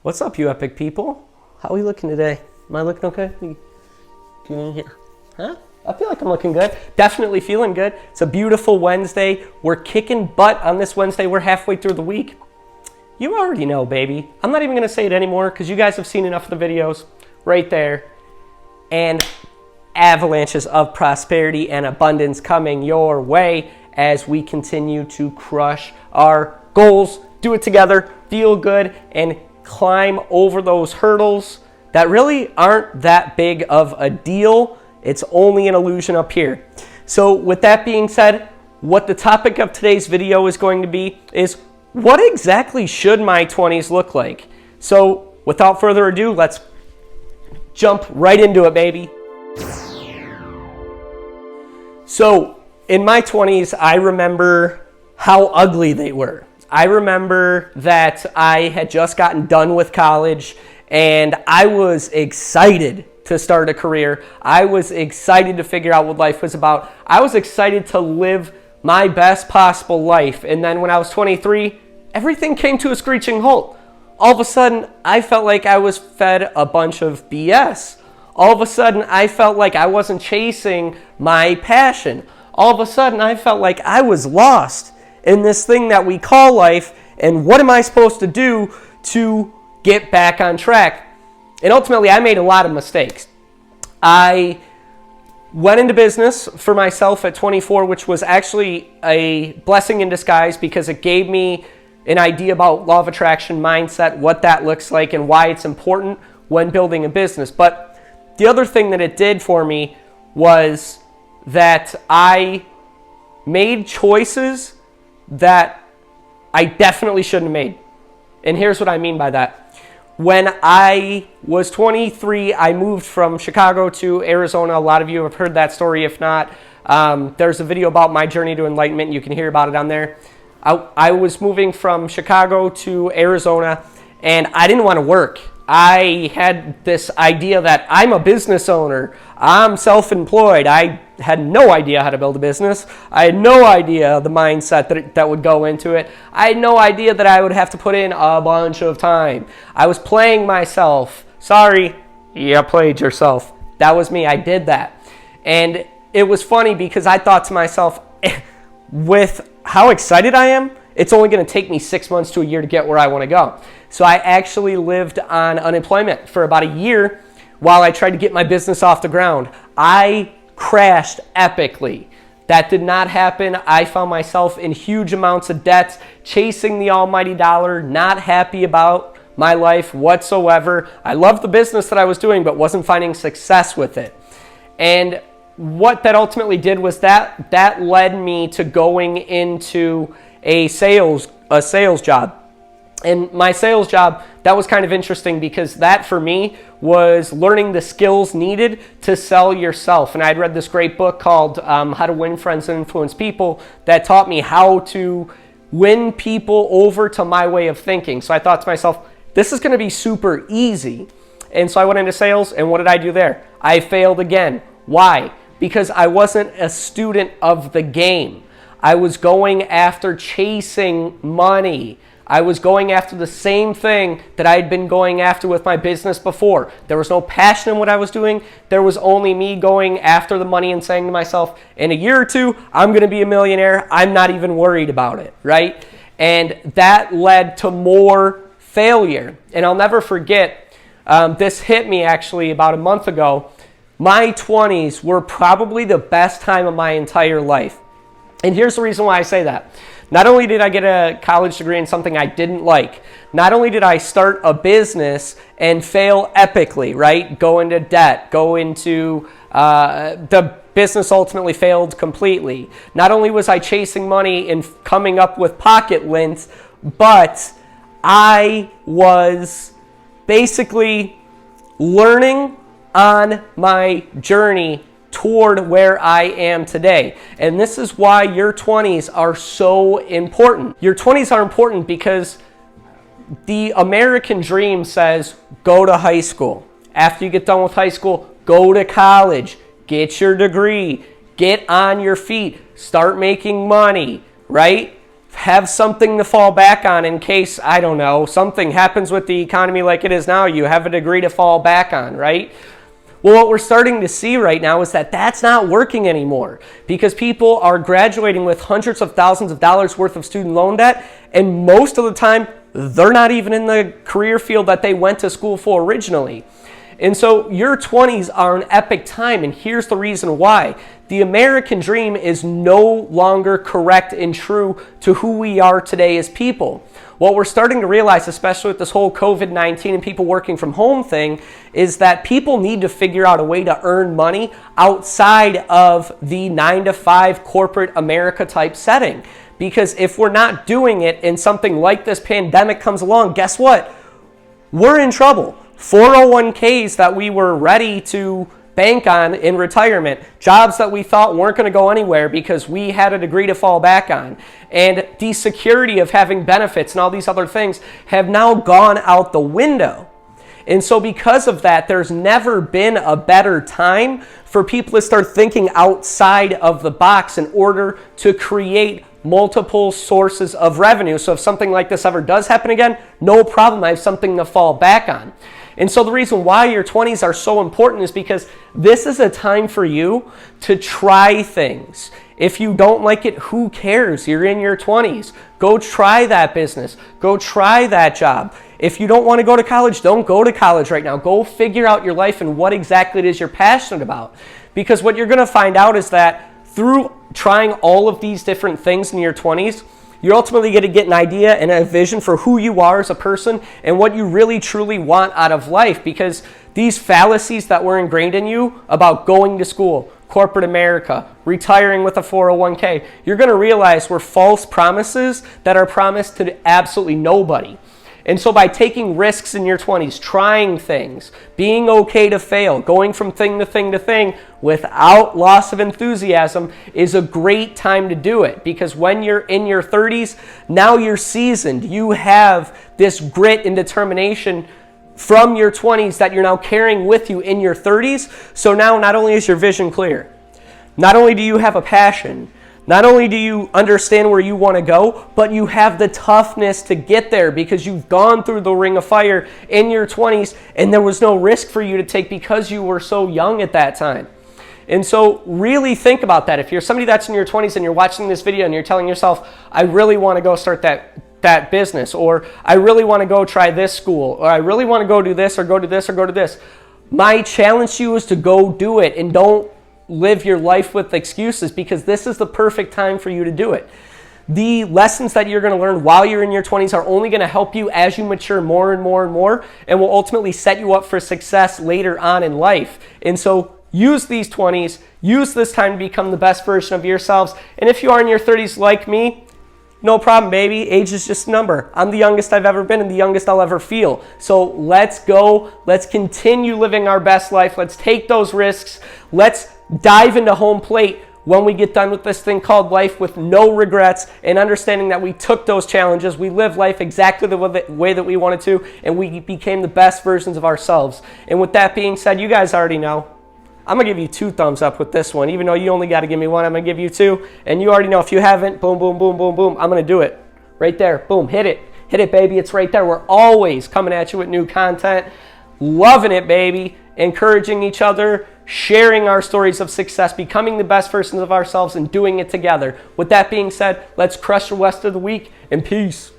What's up, you epic people? How are we looking today? Am I looking okay? Get in here. Huh? I feel like I'm looking good. Definitely feeling good. It's a beautiful Wednesday. We're kicking butt on this Wednesday. We're halfway through the week. You already know, baby. I'm not even going to say it anymore because you guys have seen enough of the videos right there. And avalanches of prosperity and abundance coming your way as we continue to crush our goals, do it together, feel good, and climb over those hurdles that really aren't that big of a deal. It's only an illusion up here. So with that being said, what the topic of today's video is going to be is what exactly should my 20s look like? So without further ado, let's jump right into it, baby. So in my 20s, I remember how ugly they were. I remember that I had just gotten done with college and I was excited to start a career. I was excited to figure out what life was about. I was excited to live my best possible life. And then when I was 23, everything came to a screeching halt. All of a sudden, I felt like I was fed a bunch of BS. All of a sudden, I felt like I wasn't chasing my passion. All of a sudden, I felt like I was lost in this thing that we call life, and what am I supposed to do to get back on track? And ultimately, I made a lot of mistakes. I went into business for myself at 24, which was actually a blessing in disguise because it gave me an idea about law of attraction, mindset, what that looks like, and why it's important when building a business. But the other thing that it did for me was that I made choices that I definitely shouldn't have made. And here's what I mean by that. When I was 23, I moved from Chicago to Arizona. A lot of you have heard that story. If not, there's a video about my journey to enlightenment. You can hear about it on there. I was moving from Chicago to Arizona, and I didn't want to work. I had this idea that I'm a business owner. I'm self-employed. I had no idea how to build a business. I had no idea the mindset that would go into it. I had no idea that I would have to put in a bunch of time. I was playing myself. Sorry, you played yourself. That was me. I did that. And it was funny because I thought to myself, with how excited I am, it's only going to take me 6 months to a year to get where I want to go. So I actually lived on unemployment for about a year while I tried to get my business off the ground. I crashed epically. That did not happen. I found myself in huge amounts of debts, chasing the almighty dollar, not happy about my life whatsoever. I loved the business that I was doing, but wasn't finding success with it. And what that ultimately did was that led me to going into a sales job. And my sales job, that was kind of interesting because that for me was learning the skills needed to sell yourself. And I'd read this great book called How to Win Friends and Influence People that taught me how to win people over to my way of thinking. So I thought to myself, this is going to be super easy. And so I went into sales, and what did I do there? I failed again. Why? Because I wasn't a student of the game. I was going after chasing money. I was going after the same thing that I had been going after with my business before. There was no passion in what I was doing. There was only me going after the money and saying to myself, in a year or two, I'm going to be a millionaire. I'm not even worried about it, right? And that led to more failure. And I'll never forget, this hit me actually about a month ago. My 20s were probably the best time of my entire life. And here's the reason why I say that. Not only did I get a college degree in something I didn't like, not only did I start a business and fail epically, right? Go into debt, go into, the business ultimately failed completely. Not only was I chasing money and coming up with pocket lint, but I was basically learning on my journey toward where I am today. And this is why your 20s are so important. Your 20s are important because the American dream says go to high school. After you get done with high school, go to college, get your degree, get on your feet, start making money, right? have something to fall back on in case, I don't know, something happens with the economy like it is now. You have a degree to fall back on, right? Well, what we're starting to see right now is that that's not working anymore because people are graduating with hundreds of thousands of dollars worth of student loan debt, and most of the time, they're not even in the career field that they went to school for originally. And so your 20s are an epic time, and here's the reason why. The American dream is no longer correct and true to who we are today as people. What we're starting to realize, especially with this whole COVID-19 and people working from home thing, is that people need to figure out a way to earn money outside of the 9-to-5 corporate America type setting. Because if we're not doing it and something like this pandemic comes along, guess what? We're in trouble. 401ks that we were ready to bank on in retirement, jobs that we thought weren't going to go anywhere because we had a degree to fall back on, and the security of having benefits and all these other things have now gone out the window. And so because of that, there's never been a better time for people to start thinking outside of the box in order to create multiple sources of revenue. So if something like this ever does happen again, no problem, I have something to fall back on. And so the reason why your 20s are so important is because this is a time for you to try things. If you don't like it, who cares? You're in your 20s. Go try that business. Go try that job. If you don't want to go to college, don't go to college right now. Go figure out your life and what exactly it is you're passionate about. Because what you're going to find out is that through trying all of these different things in your 20s, you're ultimately going to get an idea and a vision for who you are as a person and what you really truly want out of life. Because these fallacies that were ingrained in you about going to school, corporate America, retiring with a 401k, you're going to realize were false promises that are promised to absolutely nobody. And so by taking risks in your 20s, trying things, being okay to fail, going from thing to thing to thing without loss of enthusiasm is a great time to do it. Because when you're in your 30s, now you're seasoned. You have this grit and determination from your 20s that you're now carrying with you in your 30s. So now not only is your vision clear, not only do you have a passion, not only do you understand where you want to go, but you have the toughness to get there because you've gone through the ring of fire in your 20s and there was no risk for you to take because you were so young at that time. And so really think about that. If you're somebody that's in your 20s and you're watching this video and you're telling yourself, I really want to go start that business, or I really want to go try this school, or I really want to go do this or go to this or go to this. My challenge to you is to go do it and don't live your life with excuses, because this is the perfect time for you to do it. The lessons that you're going to learn while you're in your 20s are only going to help you as you mature more and more and more, and will ultimately set you up for success later on in life. And so use these 20s, use this time to become the best version of yourselves. And if you are in your 30s like me, no problem, baby. Age is just a number. I'm the youngest I've ever been and the youngest I'll ever feel. So let's go. Let's continue living our best life. Let's take those risks. Let's dive into home plate when we get done with this thing called life with no regrets, and understanding that we took those challenges, we lived life exactly the way that we wanted to, and we became the best versions of ourselves. And with that being said, you guys already know, I'm going to give you 2 thumbs up with this one. Even though you only got to give me 1, I'm going to give you 2. And you already know, if you haven't, boom, boom, boom, boom, boom, I'm going to do it. Right there. Boom. Hit it. Hit it, baby. It's right there. We're always coming at you with new content. Loving it, baby. Encouraging each other, sharing our stories of success, becoming the best versions of ourselves, and doing it together. With that being said, let's crush the rest of the week, and peace.